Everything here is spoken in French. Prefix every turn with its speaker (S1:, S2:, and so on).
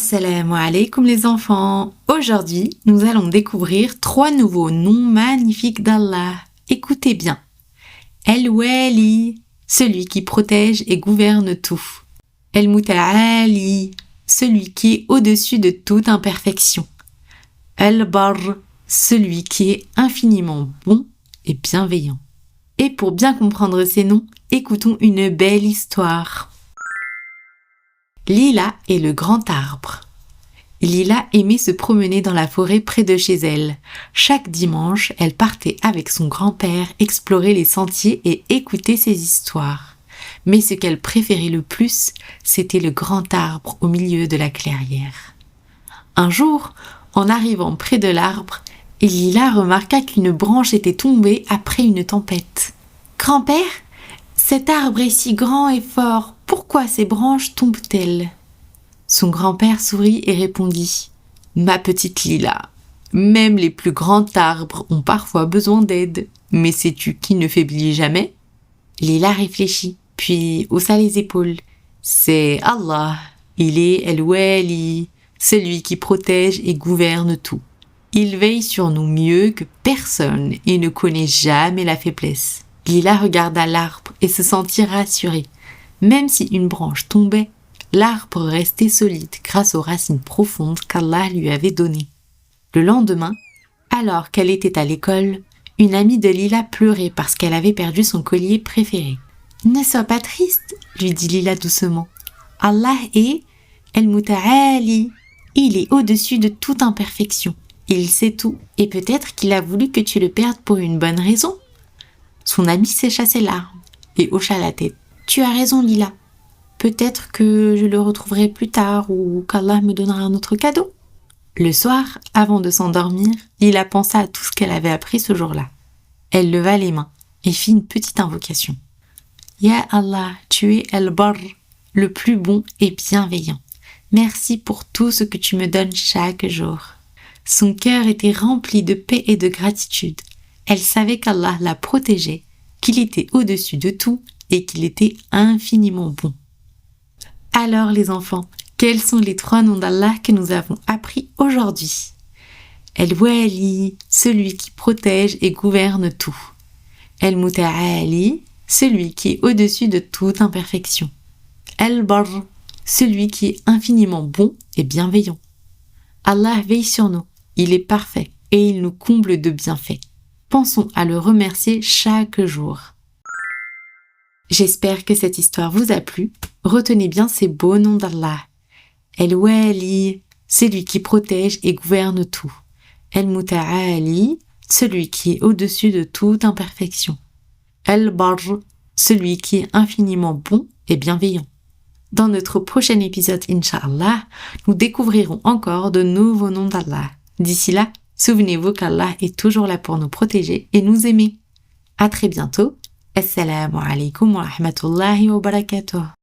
S1: Assalamu alaikum les enfants. Aujourd'hui, nous allons découvrir 3 nouveaux noms magnifiques d'Allah. Écoutez bien. El-Wali, celui qui protège et gouverne tout. El-Muta'ali, celui qui est au-dessus de toute imperfection. El-Barr, celui qui est infiniment bon et bienveillant. Et pour bien comprendre ces noms, écoutons une belle histoire. Lila est le grand arbre. Lila aimait se promener dans la forêt près de chez elle. Chaque dimanche, elle partait avec son grand-père explorer les sentiers et écouter ses histoires. Mais ce qu'elle préférait le plus, c'était le grand arbre au milieu de la clairière. Un jour, en arrivant près de l'arbre, Lila remarqua qu'une branche était tombée après une tempête. « Grand-père, cet arbre est si grand et fort. Pourquoi ces branches tombent-elles » Son grand-père sourit et répondit « Ma petite Lila, même les plus grands arbres ont parfois besoin d'aide. Mais sais-tu qui ne faiblit jamais ?» Lila réfléchit, puis haussa les épaules. « C'est Allah, il est El-Wali, celui qui protège et gouverne tout. Il veille sur nous mieux que personne et ne connaît jamais la faiblesse. » Lila regarda l'arbre et se sentit rassurée. Même si une branche tombait, l'arbre restait solide grâce aux racines profondes qu'Allah lui avait données. Le lendemain, alors qu'elle était à l'école, une amie de Lila pleurait parce qu'elle avait perdu son collier préféré. « Ne sois pas triste, » lui dit Lila doucement. « Allah est El-Muta'ali. Il est au-dessus de toute imperfection. Il sait tout et peut-être qu'il a voulu que tu le perdes pour une bonne raison. » Son amie sécha ses larmes et hocha la tête. « Tu as raison, Lila. Peut-être que je le retrouverai plus tard ou qu'Allah me donnera un autre cadeau. » Le soir, avant de s'endormir, Lila pensa à tout ce qu'elle avait appris ce jour-là. Elle leva les mains et fit une petite invocation. « Ya Allah, tu es El-Barr, le plus bon et bienveillant. Merci pour tout ce que tu me donnes chaque jour. » Son cœur était rempli de paix et de gratitude. Elle savait qu'Allah la protégeait, qu'il était au-dessus de tout et qu'il était infiniment bon. Alors les enfants, quels sont les 3 noms d'Allah que nous avons appris aujourd'hui ? El-Wali, celui qui protège et gouverne tout. El-Muta'ali, celui qui est au-dessus de toute imperfection. El-Barr, celui qui est infiniment bon et bienveillant. Allah veille sur nous, il est parfait et il nous comble de bienfaits. Pensons à le remercier chaque jour. J'espère que cette histoire vous a plu. Retenez bien ces beaux noms d'Allah. El-Wali, celui qui protège et gouverne tout. El-Muta'ali, celui qui est au-dessus de toute imperfection. El-Barr, celui qui est infiniment bon et bienveillant. Dans notre prochain épisode, Inch'Allah, nous découvrirons encore de nouveaux noms d'Allah. D'ici là, souvenez-vous qu'Allah est toujours là pour nous protéger et nous aimer. À très bientôt. Assalamu alaikum wa rahmatullahi wa barakatuh.